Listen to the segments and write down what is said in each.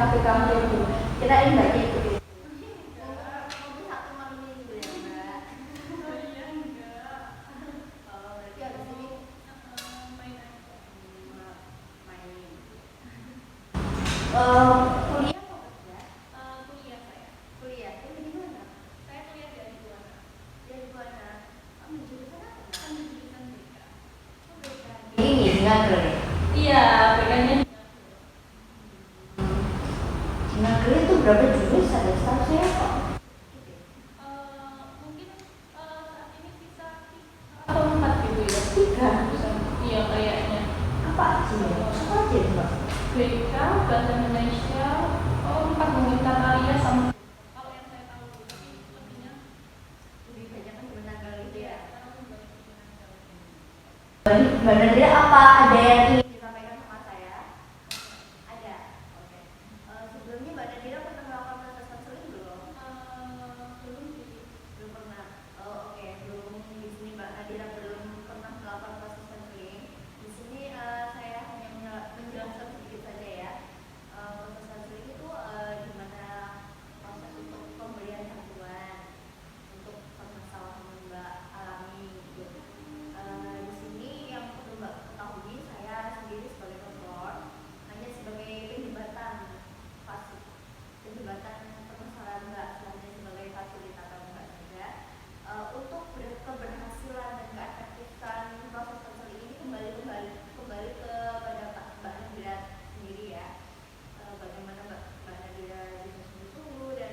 kafe itu. Kirain Mbak gitu. Kuliah apa kerja? Kuliah saya. Kuliah. Itu di mana? Saya kuliah dari Buana. Dari Buana. Kamu jurusan apa? Kan jurusan BK. Oh, BK. Ini Singapura. Iya, BK-nya Singapura itu berapa jurusan? Ada staff saya kok. Mungkin saat ini sisa 3 atau 4 gitu ya. 3? Iya kayaknya. Apa aja? Apa aja Mbak? BK, Bahasa Indonesia, 4 mungkin Katalia sama kalau yang saya tahu tapi lebihnya lebih banyak kan menanggal itu ya. Mbak Nadia apa ada yang ingin disampaikan sama saya? Ada. Oke. Sebelumnya Mbak Nadia pernah melakukan proses konseling belum? Belum sih. Belum pernah. Oke. Belum di sini Mbak Nadia belum pernah melakukan proses konseling. Di sini saya hanya menjelaskan sedikit saja ya. Proses konseling itu di mana proses untuk pemberian bantuan untuk permasalahan yang Mbak alami gitu. Di sini yang perlu Mbak ketahui, saya sendiri sebagai konselor hanya sebagai pendebatan permasalahan Mbak, hanya sebagai fasilitator Mbak saja. Untuk keberhasilan dan keefektifan proses konseling ini kembali kepada Mbak Nadira sendiri ya. Bagaimana Mbak Nadira bisa sungguh-sungguh dan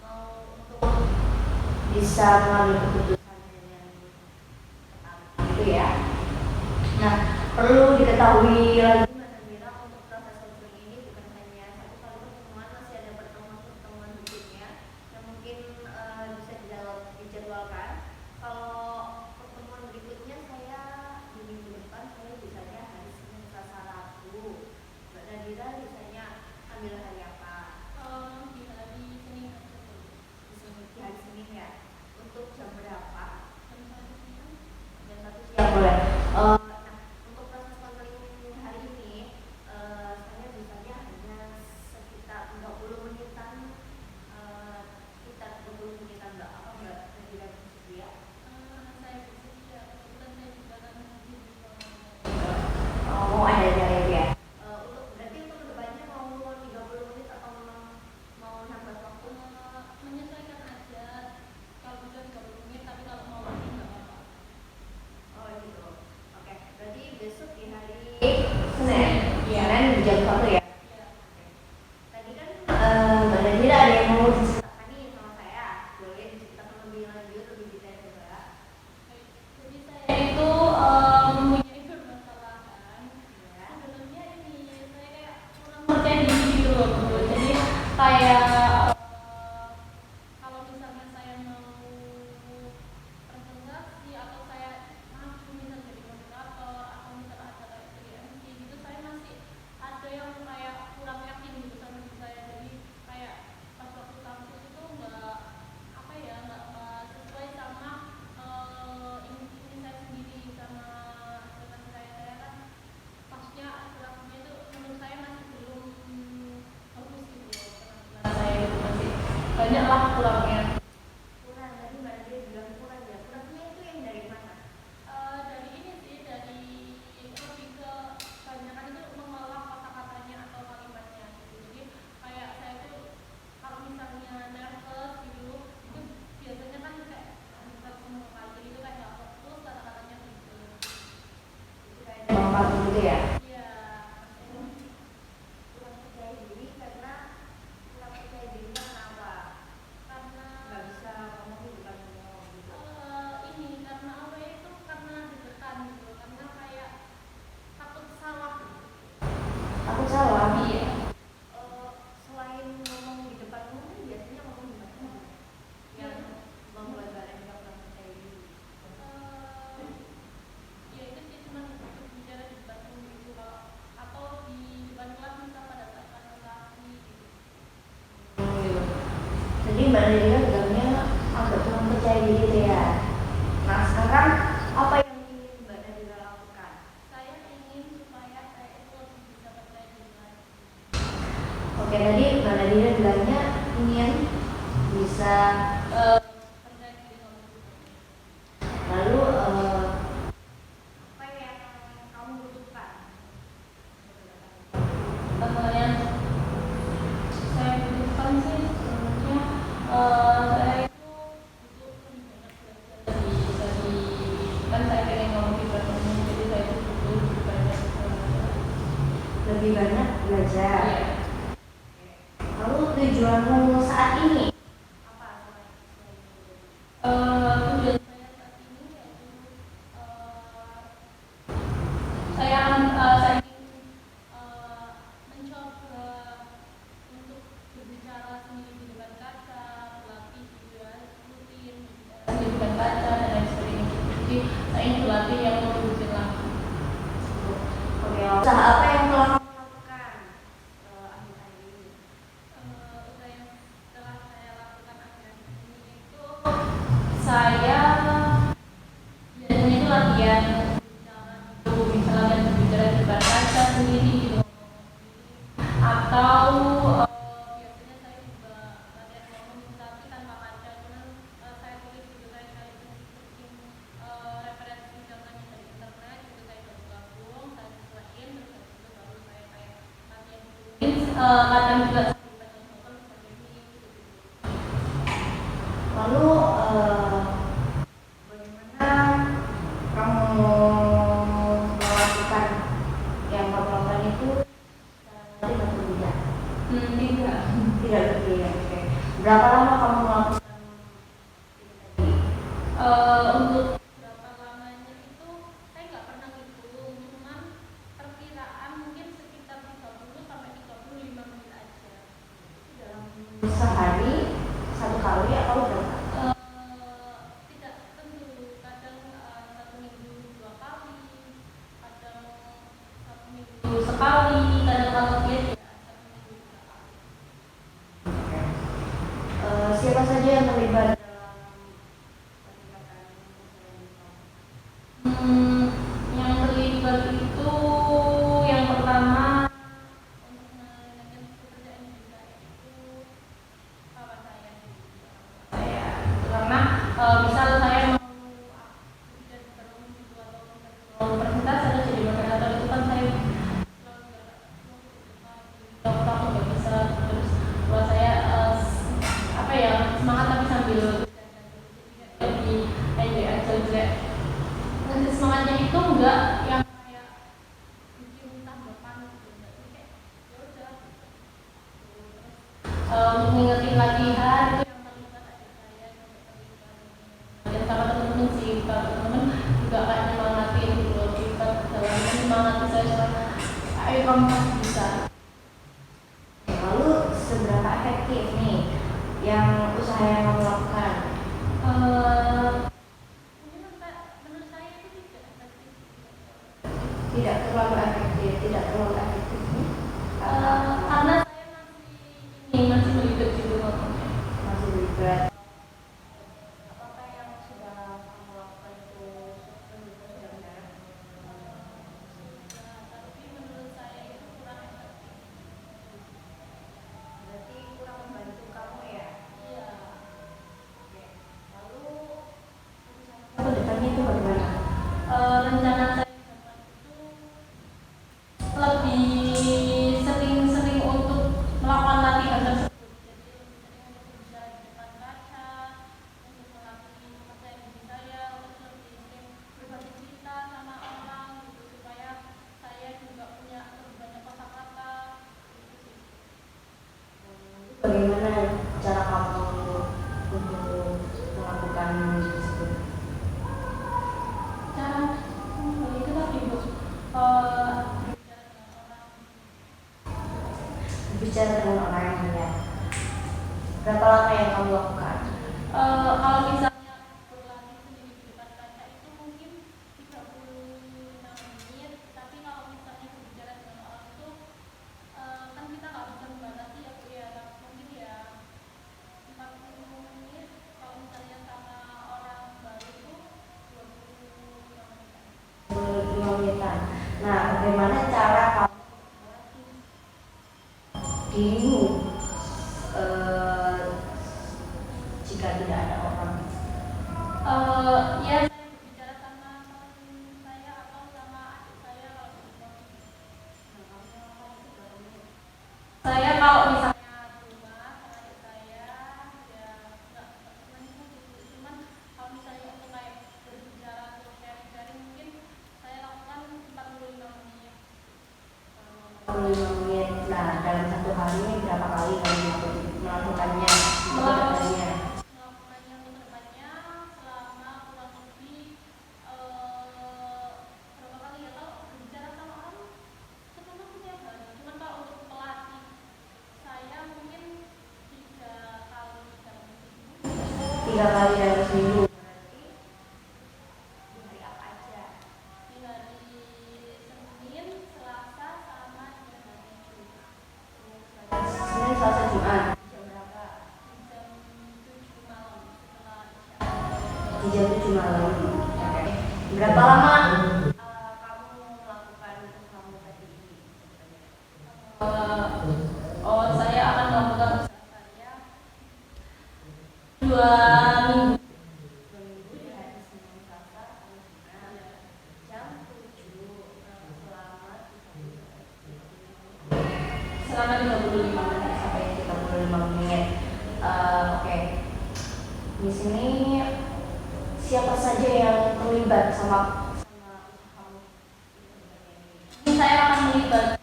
mau untuk bisa mengambil keputusan yang tepat gitu ya. Nah, perlu diketahui lagi Mbak Nadira, untuk proses konseling ini bukan hanya satu kali pertemuan, masih ada pertemuan berikutnya yang mungkin bisa dijadwalkan. Kalau pertemuan berikutnya saya di minggu depan, saya bisanya hari Senin, Selasa, Rabu. Mbak Nadira bisanya ambil hari apa? Di hari Senin aja. Di hari Senin ya. Untuk jam berapa? Jam 1 siang. Jam 1 siang boleh. Untuk proses konseling hari ini saya bisanya hanya sekitar 30 menitan. Sekitar 30 menitan Mbak. Apa Mbak Nadira bersedia? Saya bersedia. Kebetulan saya juga akan hadir di sana. Mau ada ya? Berarti untuk kedepannya mau 30 menit atau mau nambah waktu? Menyesuaikan aja. Kalau bisa 30 menit, tapi kalau mau lebih nggak apa-apa. Oh gitu. Oke. Berarti besok di hari Senin. Senin di jam 1 ya? Iya. Tadi kan Mbak Nadira ada yang mau diceritakan nih sama saya. Boleh diceritakan lebih lanjut, lebih detail juga. Jadi saya itu mempunyai permasalahan. Sebenarnya ini saya kayak kurang percaya diri gitu loh. Jadi kayak kalau misalnya saya mau presentasi atau saya maju misal jadi moderator atau misal ada kayak jadi MC gitu, saya masih ada yang kayak kurang yakin gitu sama diri saya. Jadi kayak pas waktu kampus itu nggak sesuai sama ini saya sendiri sama ekspektasi saya kan pasnya lagunya itu menurut saya masih belum bagus gitu loh. Penampilan saya itu masih banyak lah kurangnya. Kurang, tadi Mbak Nadia bilang kurang ya. Kurangnya itu yang dari mana? Dari ini sih, dari lebih ke kebanyakan itu mengolah kata-katanya atau kalimatnya gitu. Jadi kayak saya itu kalau misalnya nervous gitu, itu biasanya kan kayak kita semua kali itu kayak nggak fokus kata-katanya gitu. Itu kayak gampang gitu ya? Iya. Kurang percaya diri karena apa? Karena nggak bisa ngomong di depan umum gitu. Ini karena apa ya, itu karena deg-degan gitu, karena kayak takut salah. Takut salah? Iya. Selain ngomong di depan umum, biasanya ngomong di mana? Yang membuat Mbak Nadira kurang percaya diri. Ya itu sih, cuma bicara di depan umum gitu, atau di depan kelas misal pada saat presentasi gitu. Jadi Mbak Nadira bilangnya agak kurang percaya diri gitu ya. Nah sekarang apa yang ingin Mbak Nadira lakukan? Saya ingin supaya saya itu lebih bisa percaya diri lagi. Oke, tadi Mbak Nadira bilangnya ingin bisa lalu apa yang kamu butuhkan? Yang saya butuhkan sih sebenarnya saya itu butuh lebih banyak belajar kan saya pengen ngomong di umum, jadi saya itu butuh lebih banyak belajar. Iya. Lalu tujuanmu saat ini apa? Tujuan saya saat ini yaitu saya ingin mencoba untuk berbicara sendiri di depan kaca, berlatih juga rutin di depan kaca dan lain sebagainya. Jadi saya ingin berlatih yang lebih rutin lagi. Oke, usaha apa yang telah kamu lakukan akhir-akhir ini? Usaha yang telah saya lakukan akhir-akhir ini itu saya biasanya itu latihan berbicara di depan kaca sendiri gitu, atau biasanya saya juga latihan ngomong tapi tanpa kaca, cuman saya tulis gitu, saya cari searching referensi contohnya dari internet gitu, saya gabung, saya sesuaiin, terus habis itu baru saya kayak latihan tulis, kadang juga sambil baca novel seperti ini gitu. Lalu bagaimana kamu melakukan yang kamu lakukan itu nanti berbeda? Tidak berbeda. Oke. Berapa lama kamu melakukan ini tadi? Untuk berapa lamanya itu saya nggak pernah hitung, cuman perkiraan mungkin sekitar 30 sampai 35 menit aja. Dalam sehari satu kali atau berapa? Tidak tentu, kadang 1 minggu 2 kali, kadang 1 minggu sekali, kadang kalau dia 1 minggu 3 kali. Siapa saja yang terlibat dalam peningkatan Yang terlibat itu yang pertama untuk meningkatkan pekerjaan juga itu kawan saya, karena misal saya mau tidak berumur gitu atau mau presentasi atau jadi moderator itu kan saya aku nggak bisa, terus buat saya apa ya, semangat tapi sambil lebih enjoy aja juga. Nanti semangatnya itu enggak yang kayak bikin tambah panik gitu, enggak, jadi kayak ya udah untuk ngingetin latihan itu yang terlibat adik saya juga terlibat dan sama temen-temen sih, temen-temen juga kayak nyemangatin gitu, terlibat dalam menyemangati saya, ayo kamu pasti bisa. Lalu seberapa efektif nih yang usaha yang kamu lakukan? Menurut saya itu tidak efektif. Tidak terlalu efektif Karena saya masih belibet gitu ngomongnya. masih belibet. Apakah yang sudah kamu lakukan itu sudah benar? Tapi menurut saya itu kurang efektif. Berarti kurang membantu kamu ya? Iya. Oke. Lalu aku depannya itu bagaimana? Rencana saya itu lebih sering untuk melakukan latihan tersebut. Jadi lebih sering untuk berbicara di depan kaca, untuk melatih kepercayaan diri saya, untuk lebih sering berbagi cerita sama orang gitu, supaya saya juga punya lebih banyak kosakata gitu sih. Bagaimana cara kamu untuk melakukan tersebut? Cara itu tadi Bu, Berbicara dengan orang ya. Berapa lama yang kamu lakukan? kalau misalnya berlatih sendiri di depan kaca itu mungkin 35 menit, tapi kalau misalnya berbicara dengan orang itu kan kita nggak bisa membatasi ya Bu ya, mungkin ya 40 menit, kalau misalnya sama orang baru itu 25 menit. 25 menitan. Nah, bagaimana cara kamu bingung jika tidak ada orang. Ya, saya berbicara sama teman saya atau sama adik saya kalau di rumah. Saya kalau misalnya di rumah sama adik saya, ya nggak temanku gitu. Cuman kalau misalnya untuk kayak berbicara atau sharing-sharing mungkin saya lakukan 45 menit. 45 menit. Nah, dalam satu hari berapa kali kamu melakukannya? Melakukannya Untuk kedepannya selama kurang lebih berapa kali ya, kalau berbicara sama orang sebenarnya setiap hari. Cuman kalau untuk pelatih saya mungkin 3 kali dalam seminggu. 3 kali dalam seminggu. Di hari apa aja? Di hari Senin, Selasa, sama di hari Jumat. Senin, Selasa, Jumat. Jam berapa? Di jam 7 malam setelah Isya. Di jam 7 malam. Oke. Berapa lama Kamu melakukan usahamu tadi ini? Saya akan melakukan usaha saya 2 minggu. 2 minggu di hari Senin, Selasa, sama Jumat. Jam 7 selama 30 Selama 35 menit. sampai 35 menit. Oke. Di sini siapa saja yang terlibat sama usahamu? Ini saya akan melibatkan,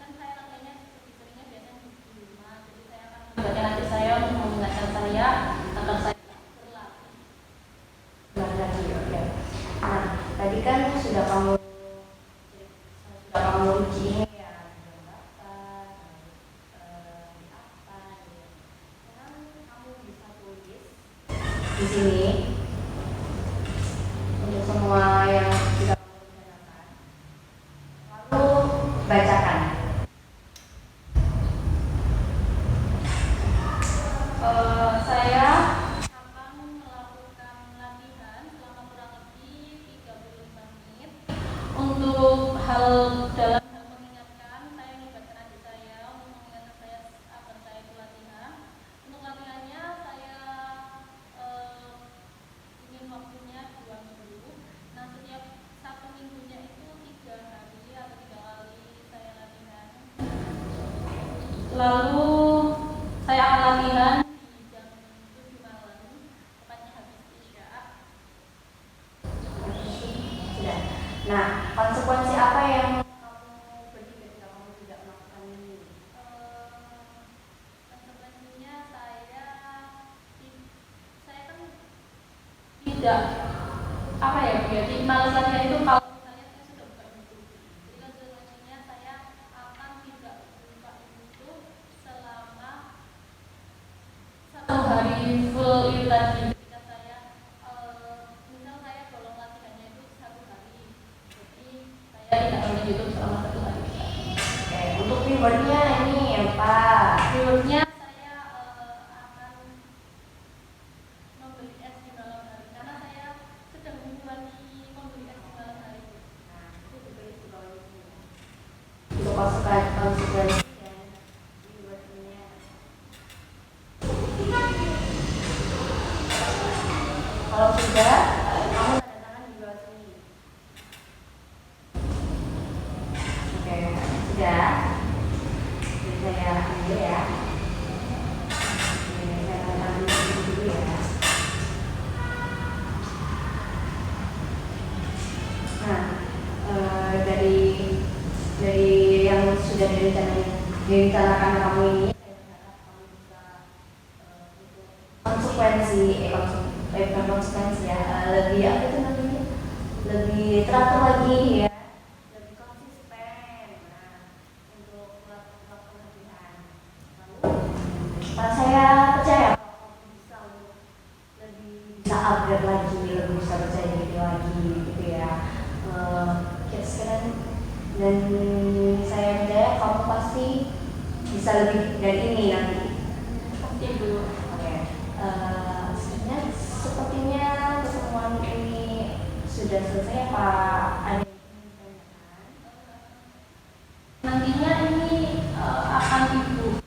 kan saya latihannya seperti seringnya biasanya di rumah, jadi saya akan melibatkan adik saya untuk mengingatkan saya agar saya berlatih. lagi? Oke. Nah, tadi kan sudah kamu uji ini ya, gambarkan, di apa ya. Sekarang kamu bisa tulis Di sini untuk semua yang sudah kamu rencanakan, lalu bacakan. Saya akan melakukan latihan selama kurang lebih 35 menit. Untuk hal dalam hal mengingatkan, saya melibatkan adik saya untuk mengingatkan saya agar saya itu latihan. Untuk latihannya saya ingin waktunya 2 minggu. Nah, setiap 1 minggunya itu 3 hari atau 3 kali saya latihan. Lalu saya akan latihan di jam 7 malam, tepatnya habis Isya. Sudah. Nah, konsekuensi apa yang kamu beri ketika kamu tidak melakukan ini? Konsekuensinya saya kan tidak apa ya, jadi malas latihan itu kalau misalnya saya sudah buka YouTube. Jadi konsekuensinya saya akan tidak buka YouTube selama 1 hari full itu tadi. Ketika saya misal saya bolong latihannya itu 1 hari, jadi saya tidak nonton YouTube selama 1 hari. Oke, untuk rewardnya ini apa? Rewardnya saya akan membeli es di malam hari karena saya sedang menikmati membeli es di malam hari. Nah, itu ditulis di bawah itu. Itu konsekuensi. Dan rewardnya. Kalau sudah, Kamu tanda tangan di bawah sini. oke, sudah. Jadi saya ambil ya. Oke, saya ambil dulu ya. Nah, dari yang sudah direncanakan kamu ini, Saya berharap kamu bisa untuk bukan konsekuensi ya, lebih apa itu namanya, lebih teratur lagi ya, lebih konsisten. Nah, untuk melakukan latihan. Lalu saya percaya kalau kamu bisa untuk lebih bisa upgrade lagi, lebih bisa percaya diri lagi gitu ya. Sekarang dan saya percaya kamu pasti bisa lebih dari ini nanti. Pasti Bu. Oke. Sepertinya pertemuan ini sudah selesai, Pak. Ada yang ingin ditanyakan? Nantinya ini akan Ibu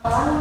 Orang